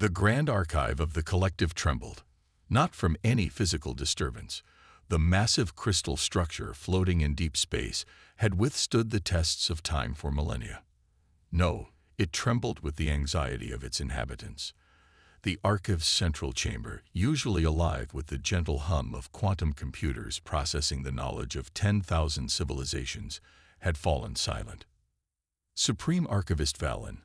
The grand archive of the collective trembled, not from any physical disturbance. The massive crystal structure floating in deep space had withstood the tests of time for millennia. No, it trembled with the anxiety of its inhabitants. The archive's central chamber, usually alive with the gentle hum of quantum computers processing the knowledge of 10,000 civilizations, had fallen silent. Supreme Archivist Valen,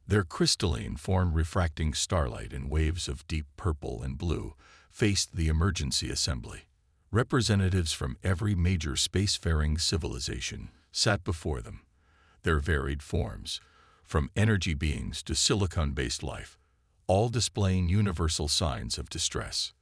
their crystalline form refracting starlight in waves of deep purple and blue, faced the emergency assembly. Representatives from every major spacefaring civilization sat before them, their varied forms, from energy beings to silicon-based life, all displaying universal signs of distress.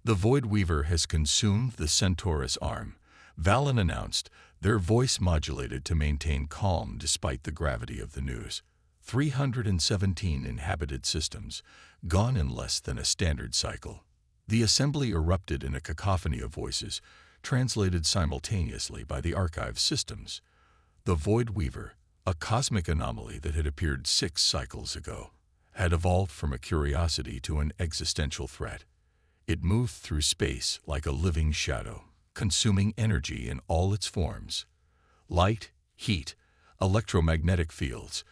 "The Void Weaver has consumed the Centaurus arm," Valen announced, their voice modulated to maintain calm despite the gravity of the news. 317 inhabited systems, gone in less than a standard cycle. The assembly erupted in a cacophony of voices, translated simultaneously by the archive systems. The Void Weaver, a cosmic anomaly that had appeared 6 cycles ago, had evolved from a curiosity to an existential threat. It moved through space like a living shadow, consuming energy in all its forms. Light, heat, electromagnetic fields,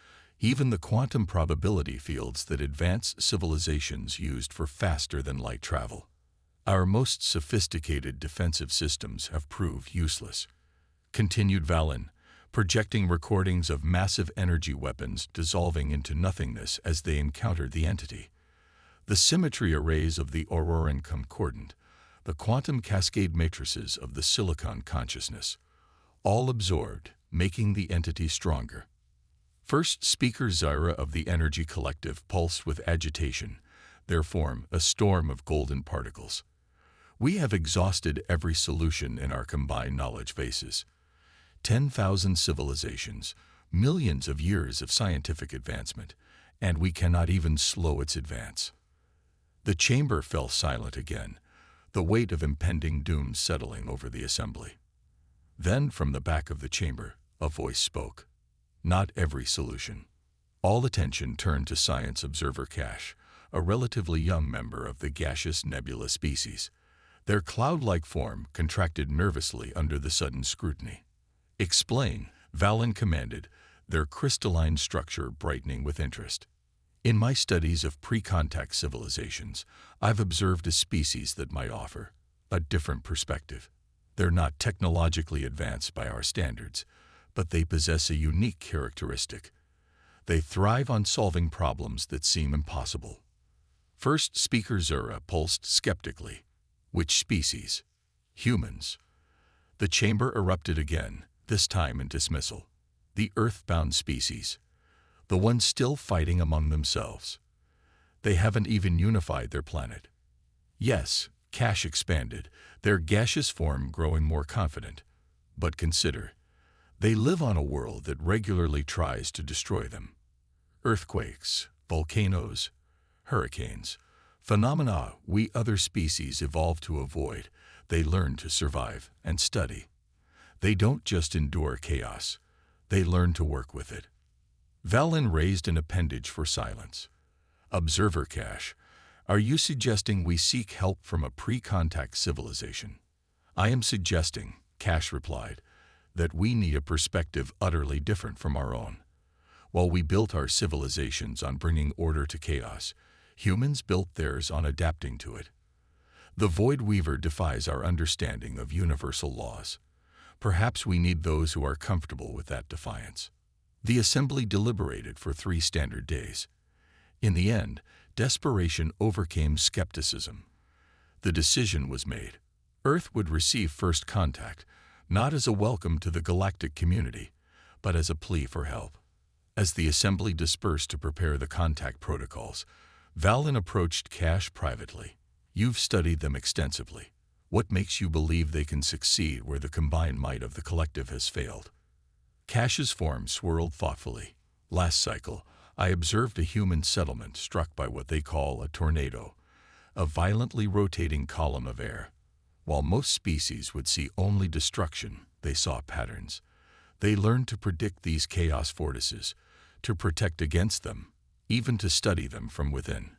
even the quantum probability fields that advanced civilizations used for faster-than-light travel. Our most sophisticated defensive systems have proved useless, continued Valen, projecting recordings of massive energy weapons dissolving into nothingness as they encountered the entity. The symmetry arrays of the Auroran Concordant, the quantum cascade matrices of the silicon consciousness, all absorbed, making the entity stronger. First Speaker Zyra of the Energy Collective pulsed with agitation, their form a storm of golden particles. "We have exhausted every solution in our combined knowledge bases. 10,000 civilizations, millions of years of scientific advancement, and we cannot even slow its advance." The chamber fell silent again, the weight of impending doom settling over the assembly. Then, from the back of the chamber, a voice spoke. Not every solution. All attention turned to Science Observer Cash, a relatively young member of the gaseous nebula species. Their cloud-like form contracted nervously under the sudden scrutiny. "Explain," Valen commanded, their crystalline structure brightening with interest. "In my studies of pre-contact civilizations, I've observed a species that might offer a different perspective. They're not technologically advanced by our standards, but they possess a unique characteristic. They thrive on solving problems that seem impossible." First Speaker Zura pulsed skeptically. "Which species?" "Humans." The chamber erupted again, this time in dismissal. "The earthbound species. The ones still fighting among themselves. They haven't even unified their planet." "Yes," Cash expanded, their gaseous form growing more confident. "But consider, they live on a world that regularly tries to destroy them. Earthquakes, volcanoes, hurricanes, phenomena we other species evolved to avoid, they learn to survive and study. They don't just endure chaos, they learn to work with it." Valen raised an appendage for silence. "Observer Cash, are you suggesting we seek help from a pre-contact civilization?" "I am suggesting," Cash replied, "that we need a perspective utterly different from our own. While we built our civilizations on bringing order to chaos, humans built theirs on adapting to it. The Void Weaver defies our understanding of universal laws. Perhaps we need those who are comfortable with that defiance." The assembly deliberated for 3 standard days. In the end, desperation overcame skepticism. The decision was made. Earth would receive first contact, not as a welcome to the galactic community, but as a plea for help. As the assembly dispersed to prepare the contact protocols, Valen approached Cash privately. "You've studied them extensively. What makes you believe they can succeed where the combined might of the collective has failed?" Cash's form swirled thoughtfully. "Last cycle, I observed a human settlement struck by what they call a tornado, a violently rotating column of air. While most species would see only destruction, they saw patterns. They learned to predict these chaos vortices, to protect against them, even to study them from within.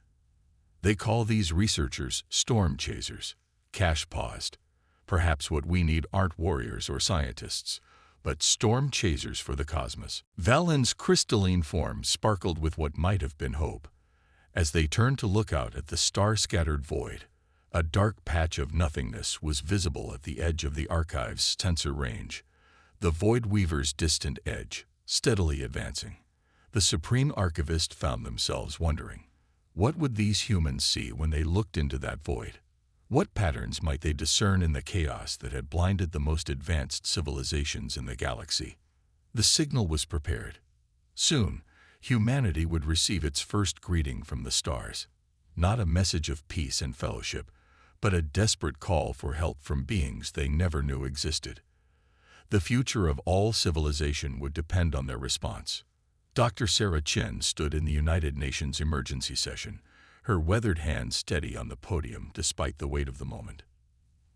They call these researchers storm chasers. Cash paused. Perhaps what we need aren't warriors or scientists, but storm chasers for the cosmos. Valen's crystalline form sparkled with what might have been hope. As they turned to look out at the star-scattered void, a dark patch of nothingness was visible at the edge of the Archive's tensor range, the Void Weaver's distant edge, steadily advancing. The Supreme Archivist found themselves wondering, what would these humans see when they looked into that void? What patterns might they discern in the chaos that had blinded the most advanced civilizations in the galaxy? The signal was prepared. Soon, humanity would receive its first greeting from the stars. Not a message of peace and fellowship, but a desperate call for help from beings they never knew existed. The future of all civilization would depend on their response. Dr. Sarah Chen stood in the United Nations emergency session, her weathered hand steady on the podium despite the weight of the moment.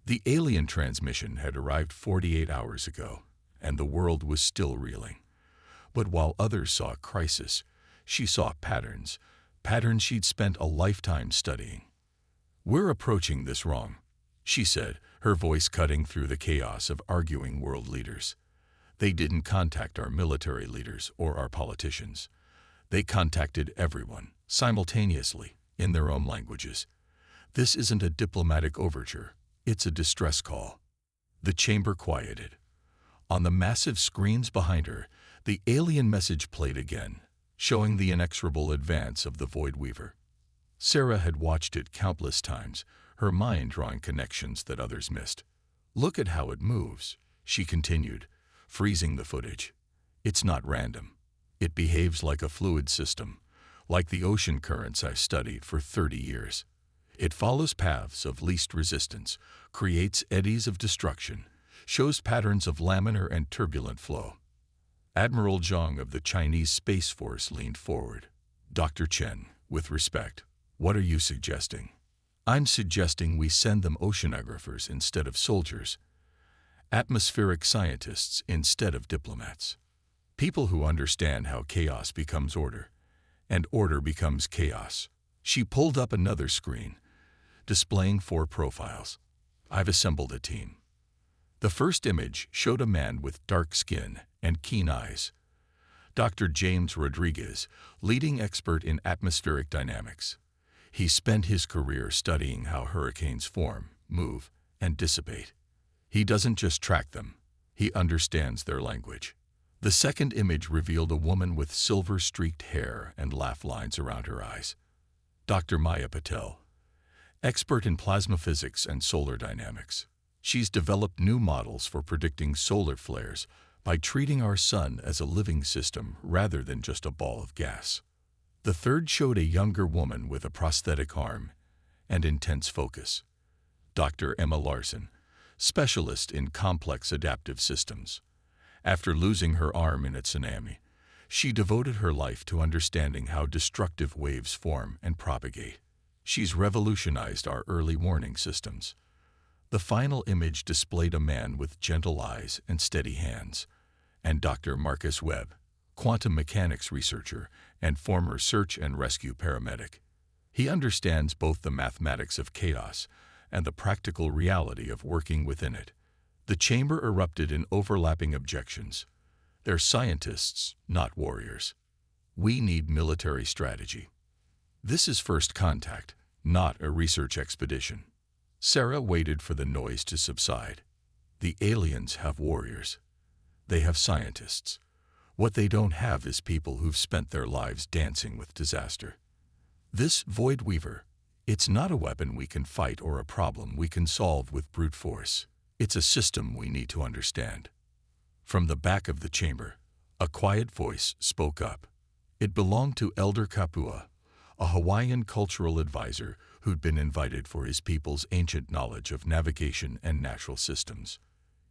The alien transmission had arrived 48 hours ago, and the world was still reeling. But while others saw crisis, she saw patterns she'd spent a lifetime studying. "We're approaching this wrong," she said, her voice cutting through the chaos of arguing world leaders. They didn't contact our military leaders or our politicians. They contacted everyone, simultaneously, in their own languages. This isn't a diplomatic overture, it's a distress call. The chamber quieted. On the massive screens behind her, the alien message played again, showing the inexorable advance of the Void Weaver. Sarah had watched it countless times, her mind drawing connections that others missed. "Look at how it moves," she continued, freezing the footage. "It's not random. It behaves like a fluid system, like the ocean currents I've studied for 30 years. It follows paths of least resistance, creates eddies of destruction, shows patterns of laminar and turbulent flow." Admiral Zhang of the Chinese Space Force leaned forward. "Dr. Chen, with respect, what are you suggesting?" "I'm suggesting we send them oceanographers instead of soldiers, atmospheric scientists instead of diplomats. People who understand how chaos becomes order, and order becomes chaos." She pulled up another screen, displaying 4 profiles. "I've assembled a team." The first image showed a man with dark skin and keen eyes. Dr. James Rodriguez, leading expert in atmospheric dynamics. He spent his career studying how hurricanes form, move, and dissipate. He doesn't just track them, he understands their language. The second image revealed a woman with silver-streaked hair and laugh lines around her eyes. Dr. Maya Patel, expert in plasma physics and solar dynamics. She's developed new models for predicting solar flares by treating our sun as a living system rather than just a ball of gas. The third showed a younger woman with a prosthetic arm and intense focus. Dr. Emma Larson, specialist in complex adaptive systems. After losing her arm in a tsunami, she devoted her life to understanding how destructive waves form and propagate. She's revolutionized our early warning systems. The final image displayed a man with gentle eyes and steady hands, and Dr. Marcus Webb, quantum mechanics researcher and former search and rescue paramedic. He understands both the mathematics of chaos and the practical reality of working within it. The chamber erupted in overlapping objections. They're scientists, not warriors. We need military strategy. This is first contact, not a research expedition. Sarah waited for the noise to subside. The aliens have warriors. They have scientists. What they don't have is people who've spent their lives dancing with disaster. This Void Weaver, it's not a weapon we can fight or a problem we can solve with brute force. It's a system we need to understand. From the back of the chamber, a quiet voice spoke up. It belonged to Elder Kapua, a Hawaiian cultural advisor who'd been invited for his people's ancient knowledge of navigation and natural systems.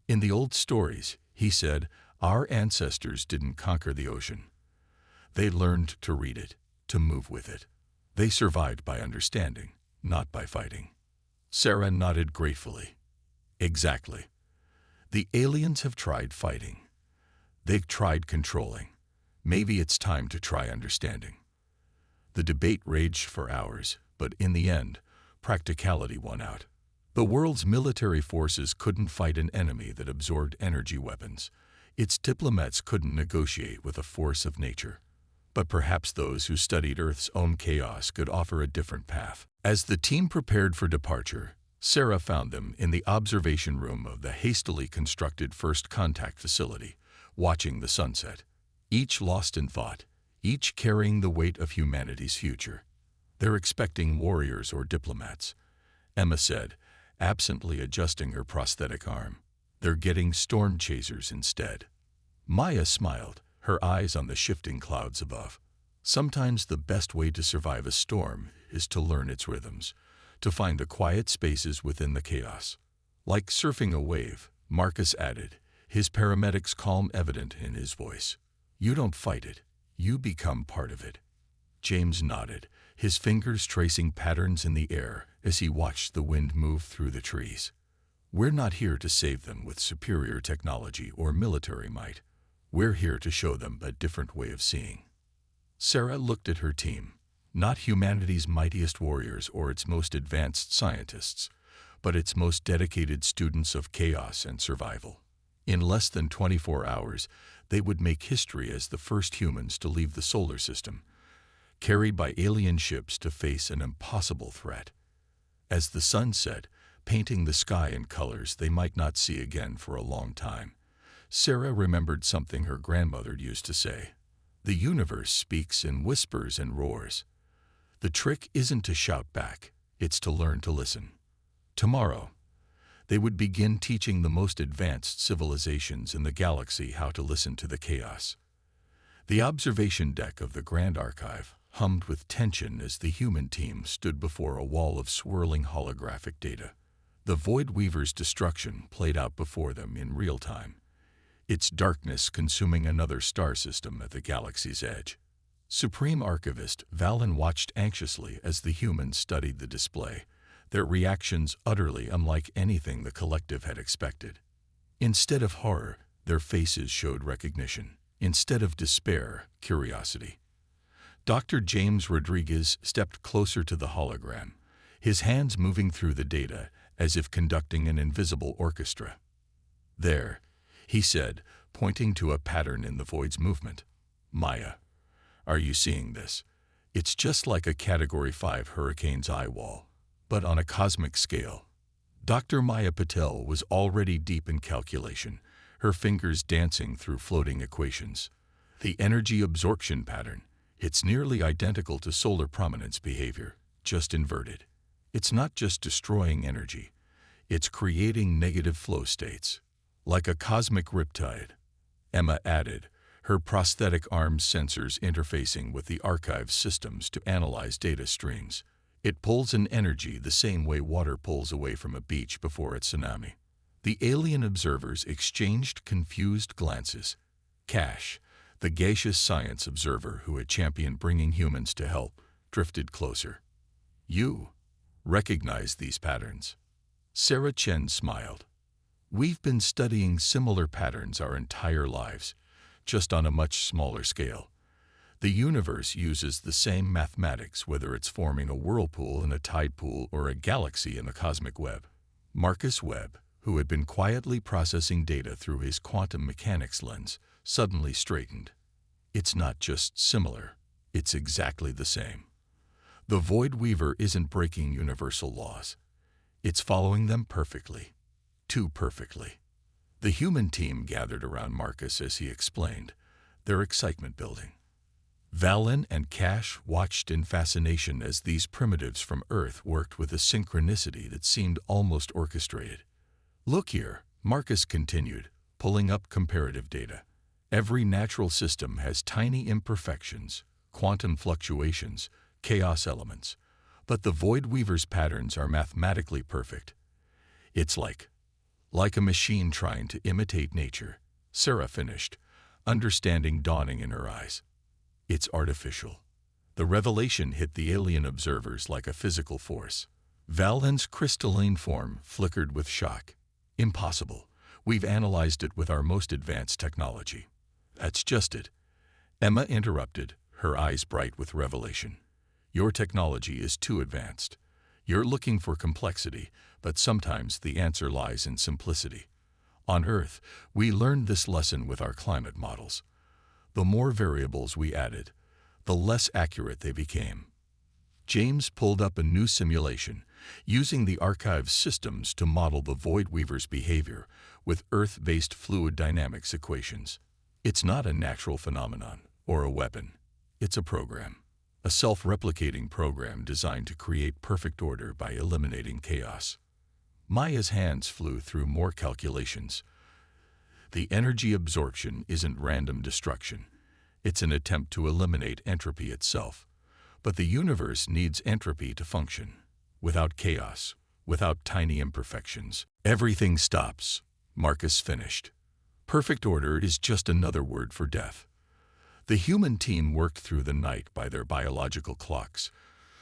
In the old stories, he said, our ancestors didn't conquer the ocean. They learned to read it, to move with it. They survived by understanding, not by fighting. Sarah nodded gratefully. Exactly. The aliens have tried fighting. They've tried controlling. Maybe it's time to try understanding. The debate raged for hours, But in the end, practicality won out. The world's military forces couldn't fight an enemy that absorbed energy weapons. Its diplomats couldn't negotiate with a force of nature. But perhaps those who studied Earth's own chaos could offer a different path. As the team prepared for departure, Sarah found them in the observation room of the hastily constructed First Contact facility, watching the sunset. Each lost in thought, each carrying the weight of humanity's future. "They're expecting warriors or diplomats," Emma said, absently adjusting her prosthetic arm. "They're getting storm chasers instead." Maya smiled, her eyes on the shifting clouds above. Sometimes the best way to survive a storm is to learn its rhythms, to find the quiet spaces within the chaos. "Like surfing a wave," Marcus added, his paramedic's calm evident in his voice. "You don't fight it, you become part of it." James nodded, his fingers tracing patterns in the air as he watched the wind move through the trees. "We're not here to save them with superior technology or military might. We're here to show them a different way of seeing." Sarah looked at her team, not humanity's mightiest warriors or its most advanced scientists, but its most dedicated students of chaos and survival. In less than 24 hours, they would make history as the first humans to leave the solar system, carried by alien ships to face an impossible threat. As the sun set, painting the sky in colors they might not see again for a long time, Sarah remembered something her grandmother used to say. "The universe speaks in whispers and roars. The trick isn't to shout back, it's to learn to listen." Tomorrow, they would begin teaching the most advanced civilizations in the galaxy how to listen to the chaos. The observation deck of the Grand Archive hummed with tension as the human team stood before a wall of swirling holographic data. The Void Weaver's destruction played out before them in real time, its darkness consuming another star system at the galaxy's edge. Supreme Archivist Valen watched anxiously as the humans studied the display, their reactions utterly unlike anything the collective had expected. Instead of horror, their faces showed recognition. Instead of despair, curiosity. Dr. James Rodriguez stepped closer to the hologram, his hands moving through the data as if conducting an invisible orchestra. "There," he said, pointing to a pattern in the void's movement. "Maya, are you seeing this? It's just like a Category 5 hurricane's eye wall, but on a cosmic scale." Dr. Maya Patel was already deep in calculation, her fingers dancing through floating equations. "The energy absorption pattern, it's nearly identical to solar prominence behavior, just inverted. It's not just destroying energy, it's creating negative flow states. Like a cosmic riptide," Emma added, her prosthetic arm's sensors interfacing with the archive's systems to analyze data streams. "It pulls an energy the same way water pulls away from a beach before a tsunami." The alien observers exchanged confused glances. Cash, the gaseous science observer who had championed bringing humans to help, drifted closer. "You recognize these patterns?" Sarah Chen smiled. "We've been studying similar patterns our entire lives, just on a much smaller scale. The universe uses the same mathematics whether it's forming a whirlpool in a tide pool or a galaxy in the cosmic web." Marcus Webb, who had been quietly processing data through his quantum mechanics lens, suddenly straightened. "It's not just similar, it's exactly the same. The Void Weaver isn't breaking universal laws. It's following them perfectly. Too perfectly." The human team gathered around Marcus as he explained, their excitement building. Valen and Cash watched in fascination as these primitives from Earth worked with a synchronicity that seemed almost orchestrated. "Look here," Marcus continued, pulling up comparative data. "Every natural system has tiny imperfections, quantum fluctuations, chaos elements, but the Void Weaver's patterns are mathematically perfect. It's like a machine trying to imitate nature," Sarah finished, understanding dawning in her eyes. "It's artificial." The revelation hit the alien observers like a physical force. Valen's crystalline form flickered with shock. "Impossible. We've analyzed it with our most advanced technology." "That's just it," Emma interrupted, her eyes bright with revelation. Your technology is too advanced. You're looking for complexity, but sometimes the answer lies in simplicity. On Earth, we learned this lesson with our climate models. The more variables we added, the less accurate they became. James pulled up a new simulation, using the archive's systems to model the Void Weaver's behavior with Earth-based fluid dynamics equations. It's not a natural phenomenon or a weapon. It's a program. A self-replicating program designed to create perfect order by eliminating chaos. Maya's hands flew through more calculations. The energy absorption isn't random destruction. It's an attempt to eliminate entropy itself. But the universe needs entropy to function. Without chaos, without tiny imperfections, everything stops. Marcus finished. Perfect order is just another word for death. The human team worked through the night by their biological clocks,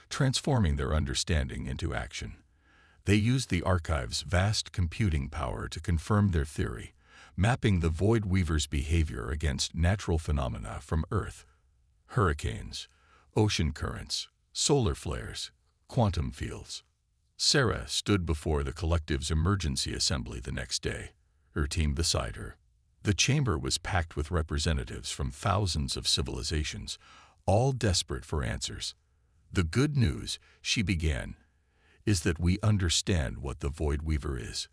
transforming their understanding into action. They used the archive's vast computing power to confirm their theory, mapping the Void Weaver's behavior against natural phenomena from Earth. Hurricanes, ocean currents, solar flares, quantum fields. Sarah stood before the collective's emergency assembly the next day, her team beside her. The chamber was packed with representatives from thousands of civilizations, all desperate for answers. The good news, she began, is that we understand what the Void Weaver is.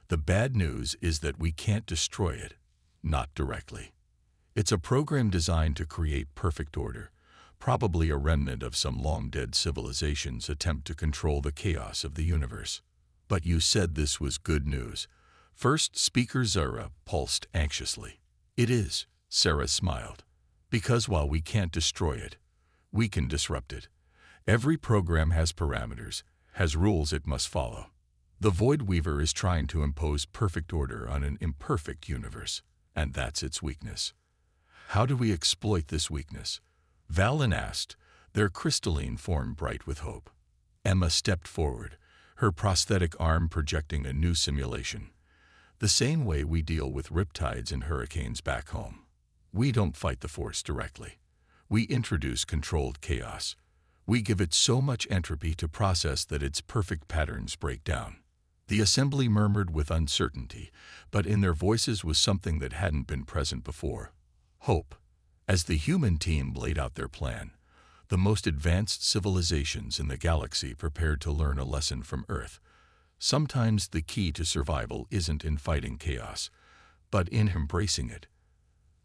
The bad news is that we can't destroy it, not directly. It's a program designed to create perfect order, probably a remnant of some long-dead civilization's attempt to control the chaos of the universe. But you said this was good news. First speaker Zara pulsed anxiously. It is, Sarah smiled. Because while we can't destroy it, we can disrupt it. Every program has parameters, has rules it must follow. The Void Weaver is trying to impose perfect order on an imperfect universe, and that's its weakness. How do we exploit this weakness? Valen asked, their crystalline form bright with hope. Emma stepped forward, her prosthetic arm projecting a new simulation. The same way we deal with riptides and hurricanes back home. We don't fight the force directly. We introduce controlled chaos. We give it so much entropy to process that its perfect patterns break down. The assembly murmured with uncertainty, but in their voices was something that hadn't been present before. Hope. As the human team laid out their plan, the most advanced civilizations in the galaxy prepared to learn a lesson from Earth. Sometimes the key to survival isn't in fighting chaos, but in embracing it.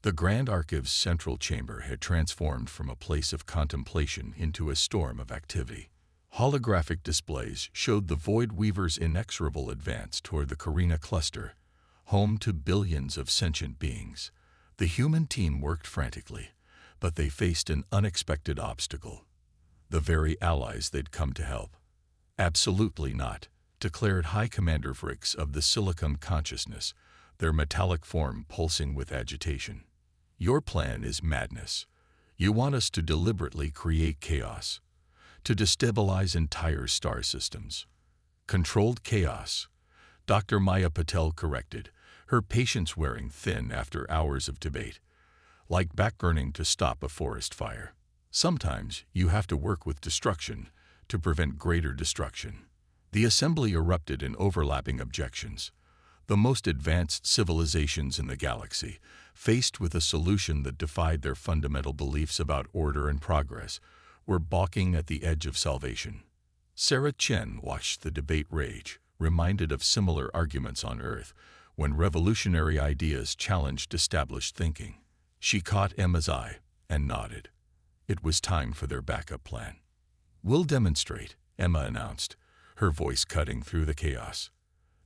The Grand Archive's central chamber had transformed from a place of contemplation into a storm of activity. Holographic displays showed the Void Weaver's inexorable advance toward the Carina cluster, home to billions of sentient beings. The human team worked frantically, but they faced an unexpected obstacle. The very allies they'd come to help. Absolutely not, declared High Commander Vrix of the Silicon Consciousness, their metallic form pulsing with agitation. Your plan is madness. You want us to deliberately create chaos, to destabilize entire star systems. Controlled chaos, Dr. Maya Patel corrected, her patience wearing thin after hours of debate, like backburning to stop a forest fire. Sometimes you have to work with destruction to prevent greater destruction. The assembly erupted in overlapping objections. The most advanced civilizations in the galaxy, faced with a solution that defied their fundamental beliefs about order and progress, were balking at the edge of salvation. Sarah Chen watched the debate rage, reminded of similar arguments on Earth, when revolutionary ideas challenged established thinking. She caught Emma's eye and nodded. It was time for their backup plan. We'll demonstrate, Emma announced, her voice cutting through the chaos.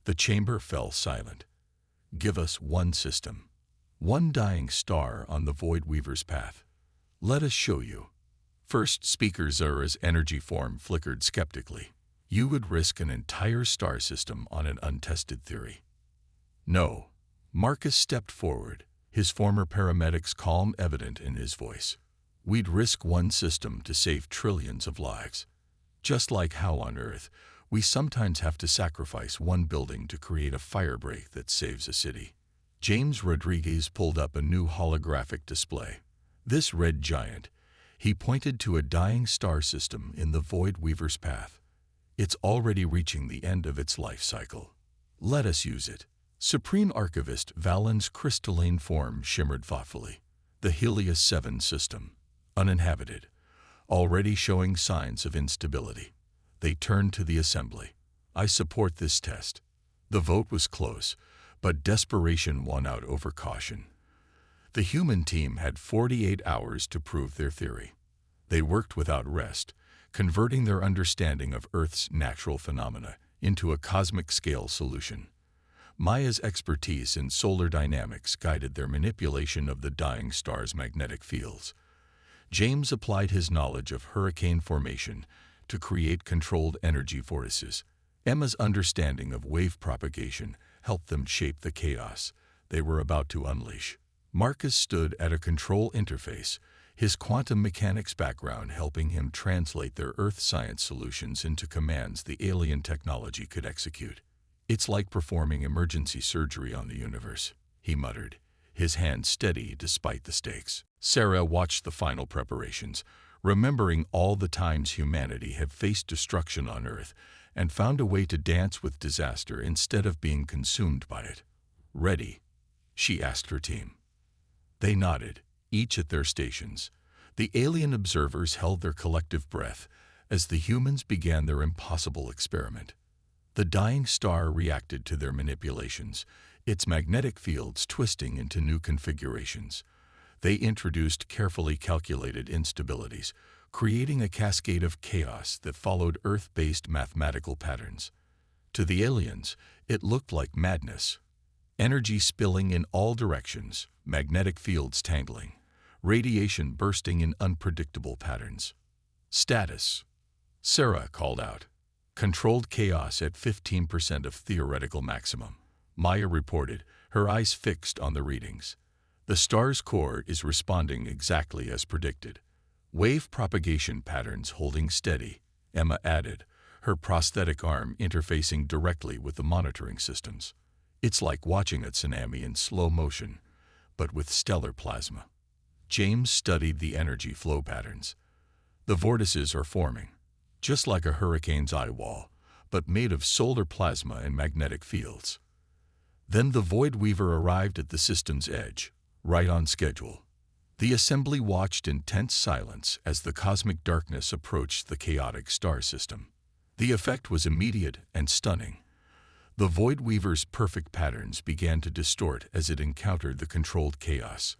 The chamber fell silent. Give us one system, one dying star on the Void Weaver's path. Let us show you. First speaker Zara's energy form flickered skeptically. You would risk an entire star system on an untested theory. No. Marcus stepped forward, his former paramedic's calm evident in his voice. We'd risk one system to save trillions of lives. Just like how on Earth, we sometimes have to sacrifice one building to create a firebreak that saves a city. James Rodriguez pulled up a new holographic display. This red giant, He pointed to a dying star system in the Void Weaver's path. It's already reaching the end of its life cycle. Let us use it. Supreme Archivist Valen's crystalline form shimmered thoughtfully. The Helios 7 system, uninhabited, already showing signs of instability. They turned to the assembly. I support this test. The vote was close, but desperation won out over caution. The human team had 48 hours to prove their theory. They worked without rest, converting their understanding of Earth's natural phenomena into a cosmic-scale solution. Maya's expertise in solar dynamics guided their manipulation of the dying star's magnetic fields. James applied his knowledge of hurricane formation to create controlled energy vortices. Emma's understanding of wave propagation helped them shape the chaos they were about to unleash. Marcus stood at a control interface, his quantum mechanics background helping him translate their Earth science solutions into commands the alien technology could execute. It's like performing emergency surgery on the universe, he muttered, his hand steady despite the stakes. Sarah watched the final preparations, remembering all the times humanity had faced destruction on Earth and found a way to dance with disaster instead of being consumed by it. Ready? She asked her team. They nodded, each at their stations. The alien observers held their collective breath as the humans began their impossible experiment. The dying star reacted to their manipulations, its magnetic fields twisting into new configurations. They introduced carefully calculated instabilities, creating a cascade of chaos that followed Earth-based mathematical patterns. To the aliens, it looked like madness. Energy spilling in all directions, magnetic fields tangling, radiation bursting in unpredictable patterns. Status, Sarah called out. Controlled chaos at 15% of theoretical maximum. Maya reported, her eyes fixed on the readings. The star's core is responding exactly as predicted. Wave propagation patterns holding steady, Emma added, her prosthetic arm interfacing directly with the monitoring systems. It's like watching a tsunami in slow motion, but with stellar plasma. James studied the energy flow patterns. The vortices are forming, just like a hurricane's eye wall, but made of solar plasma and magnetic fields. Then the Void Weaver arrived at the system's edge, right on schedule. The assembly watched in tense silence as the cosmic darkness approached the chaotic star system. The effect was immediate and stunning. The Void Weaver's perfect patterns began to distort as it encountered the controlled chaos.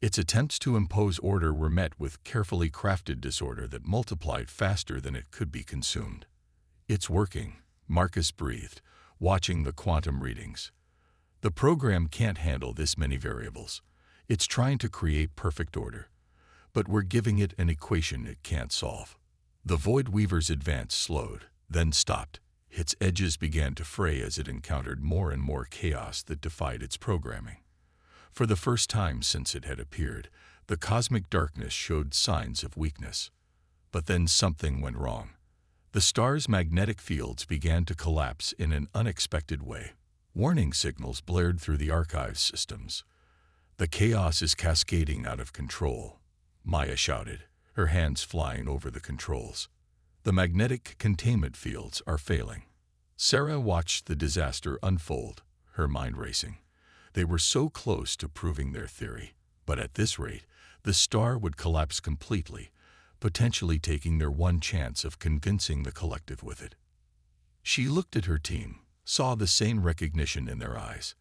Its attempts to impose order were met with carefully crafted disorder that multiplied faster than it could be consumed. It's working, Marcus breathed, watching the quantum readings. The program can't handle this many variables. It's trying to create perfect order, but we're giving it an equation it can't solve. The Void Weaver's advance slowed, then stopped. Its edges began to fray as it encountered more and more chaos that defied its programming. For the first time since it had appeared, the cosmic darkness showed signs of weakness. But then something went wrong. The star's magnetic fields began to collapse in an unexpected way. Warning signals blared through the archive systems. The chaos is cascading out of control, Maya shouted, her hands flying over the controls. The magnetic containment fields are failing. Sarah watched the disaster unfold, her mind racing. They were so close to proving their theory, but at this rate, the star would collapse completely, potentially taking their one chance of convincing the collective with it. She looked at her team, saw the same recognition in their eyes.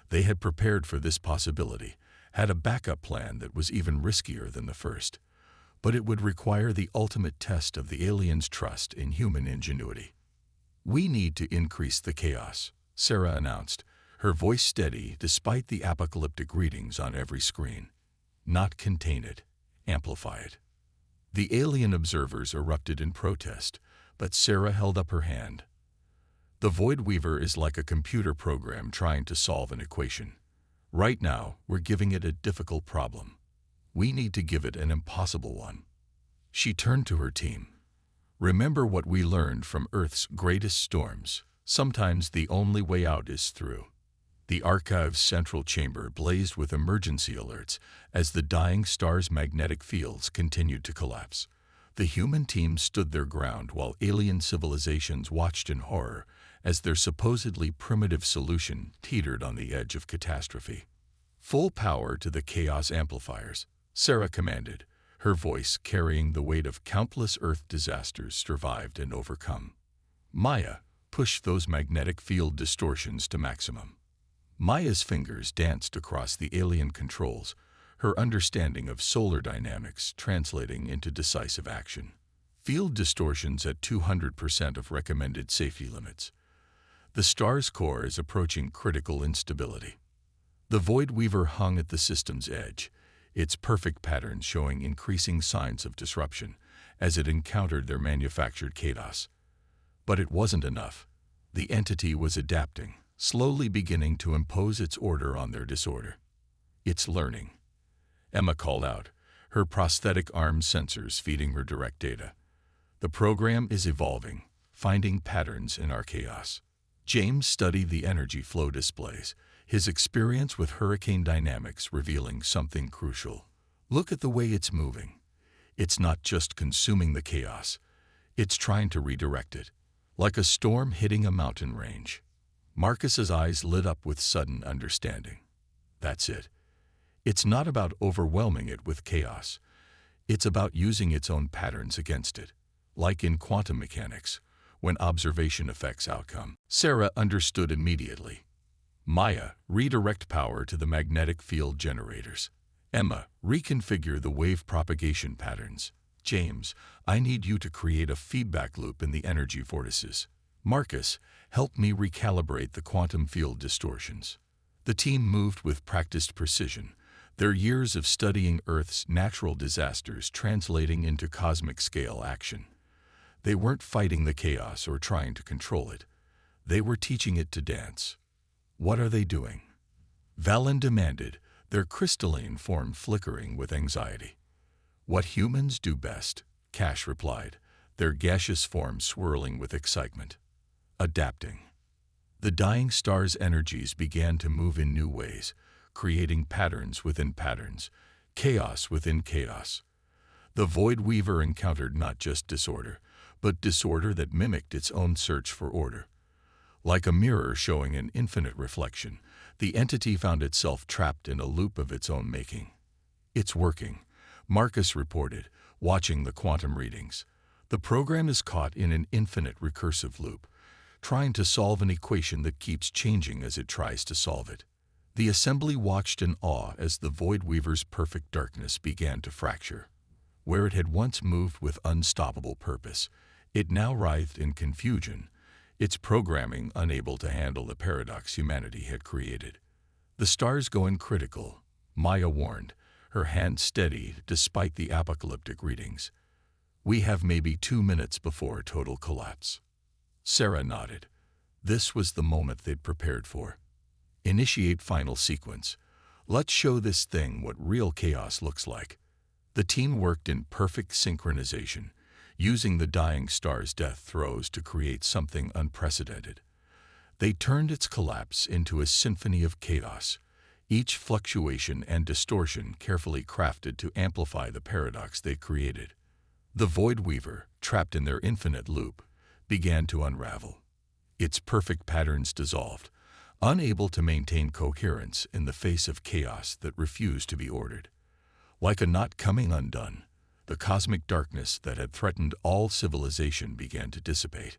They had prepared for this possibility, had a backup plan that was even riskier than the first, but it would require the ultimate test of the aliens' trust in human ingenuity. We need to increase the chaos, Sarah announced, her voice steady despite the apocalyptic readings on every screen. Not contain it, amplify it. The alien observers erupted in protest, but Sarah held up her hand. The Void Weaver is like a computer program trying to solve an equation. Right now, we're giving it a difficult problem. We need to give it an impossible one. She turned to her team. Remember what we learned from Earth's greatest storms. Sometimes the only way out is through. The archive's central chamber blazed with emergency alerts as the dying star's magnetic fields continued to collapse. The human team stood their ground while alien civilizations watched in horror as their supposedly primitive solution teetered on the edge of catastrophe. "Full power to the chaos amplifiers," Sarah commanded, her voice carrying the weight of countless Earth disasters survived and overcome. "Maya, push those magnetic field distortions to maximum." Maya's fingers danced across the alien controls, her understanding of solar dynamics translating into decisive action. "Field distortions at 200% of recommended safety limits. The star's core is approaching critical instability." The Void Weaver hung at the system's edge, its perfect patterns showing increasing signs of disruption as it encountered their manufactured chaos. But it wasn't enough. The entity was adapting, slowly beginning to impose its order on their disorder. "It's learning," Emma called out, her prosthetic arm sensors feeding her direct data. "The program is evolving, finding patterns in our chaos." James studied the energy flow displays, his experience with hurricane dynamics revealing something crucial. "Look at the way it's moving. It's not just consuming the chaos, it's trying to redirect it, like a storm hitting a mountain range." Marcus's eyes lit up with sudden understanding. "That's it. It's not about overwhelming it with chaos. It's about using its own patterns against it, like in quantum mechanics, when observation affects outcome." Sarah understood immediately. "Maya, redirect power to the magnetic field generators. Emma, reconfigure the wave propagation patterns. James, I need you to create a feedback loop in the energy vortices. Marcus, help me recalibrate the quantum field distortions." The team moved with practiced precision, their years of studying Earth's natural disasters translating into cosmic-scale action. They weren't fighting the chaos or trying to control it. They were teaching it to dance. "What are they doing?" Valen demanded, their crystalline form flickering with anxiety. "What humans do best," Cash replied, their gaseous form swirling with excitement. "Adapting." The dying star's energies began to move in new ways, creating patterns within patterns, chaos within chaos. The Void Weaver encountered not just disorder, but disorder that mimicked its own search for order. Like a mirror showing an infinite reflection, the entity found itself trapped in a loop of its own making. "It's working," Marcus reported, watching the quantum readings. "The program is caught in an infinite recursive loop, trying to solve an equation that keeps changing as it tries to solve it." The assembly watched in awe as the Void Weaver's perfect darkness began to fracture. Where it had once moved with unstoppable purpose, it now writhed in confusion, its programming unable to handle the paradox humanity had created. "The star's going critical," Maya warned, her hand steady despite the apocalyptic readings. "We have maybe 2 minutes before total collapse." Sarah nodded. This was the moment they'd prepared for. "Initiate final sequence. Let's show this thing what real chaos looks like." The team worked in perfect synchronization, using the dying star's death throes to create something unprecedented. They turned its collapse into a symphony of chaos, each fluctuation and distortion carefully crafted to amplify the paradox they created. The Void Weaver, trapped in their infinite loop, began to unravel. Its perfect patterns dissolved, unable to maintain coherence in the face of chaos that refused to be ordered. Like a knot coming undone, the cosmic darkness that had threatened all civilization began to dissipate.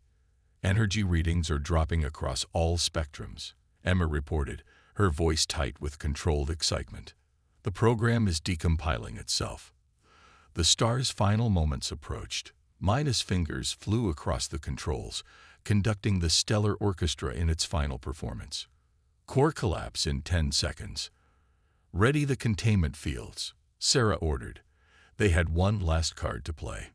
"Energy readings are dropping across all spectrums," Emma reported, her voice tight with controlled excitement. "The program is decompiling itself." The star's final moments approached. Maya's fingers flew across the controls, conducting the stellar orchestra in its final performance. "Core collapse in 10 seconds. Ready the containment fields," Sarah ordered. They had one last card to play.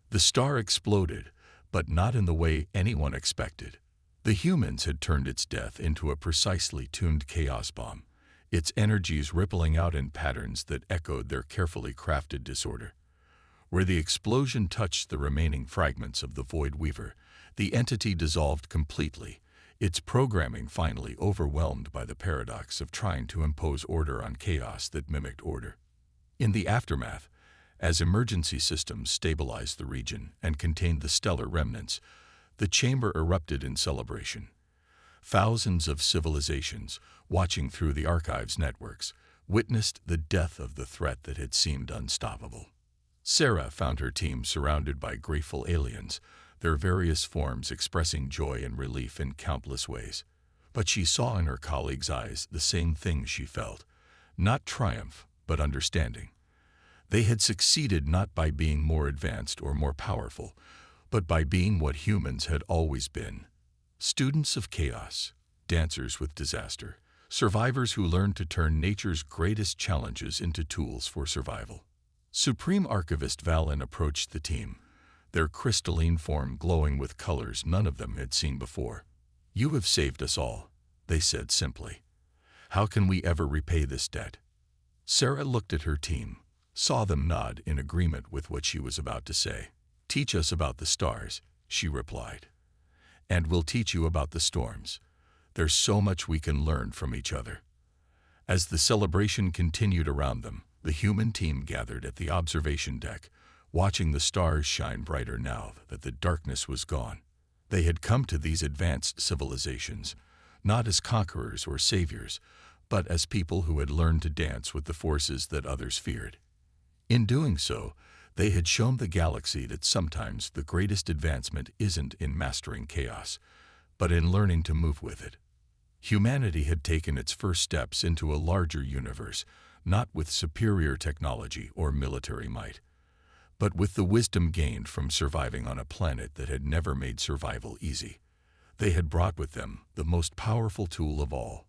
The star exploded, but not in the way anyone expected. The humans had turned its death into a precisely tuned chaos bomb, its energies rippling out in patterns that echoed their carefully crafted disorder. Where the explosion touched the remaining fragments of the Void Weaver, the entity dissolved completely, its programming finally overwhelmed by the paradox of trying to impose order on chaos that mimicked order. In the aftermath, as emergency systems stabilized the region and contained the stellar remnants, the chamber erupted in celebration. Thousands of civilizations, watching through the archive's networks, witnessed the death of the threat that had seemed unstoppable. Sarah found her team surrounded by grateful aliens, their various forms expressing joy and relief in countless ways. But she saw in her colleagues' eyes the same things she felt, not triumph, but understanding. They had succeeded not by being more advanced or more powerful, but by being what humans had always been: students of chaos, dancers with disaster, survivors who learned to turn nature's greatest challenges into tools for survival. Supreme Archivist Valen approached the team, their crystalline form glowing with colors none of them had seen before. "You have saved us all," they said simply. "How can we ever repay this debt?" Sarah looked at her team, saw them nod in agreement with what she was about to say. "Teach us about the stars," she replied. "And we'll teach you about the storms. There's so much we can learn from each other." As the celebration continued around them, the human team gathered at the observation deck, watching the stars shine brighter now that the darkness was gone. They had come to these advanced civilizations, not as conquerors or saviors, but as people who had learned to dance with the forces that others feared. In doing so, they had shown the galaxy that sometimes the greatest advancement isn't in mastering chaos, but in learning to move with it. Humanity had taken its first steps into a larger universe, not with superior technology or military might, but with the wisdom gained from surviving on a planet that had never made survival easy. They had brought with them the most powerful tool of all: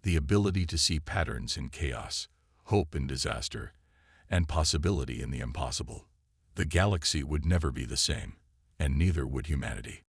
the ability to see patterns in chaos, hope in disaster, and possibility in the impossible. The galaxy would never be the same, and neither would humanity.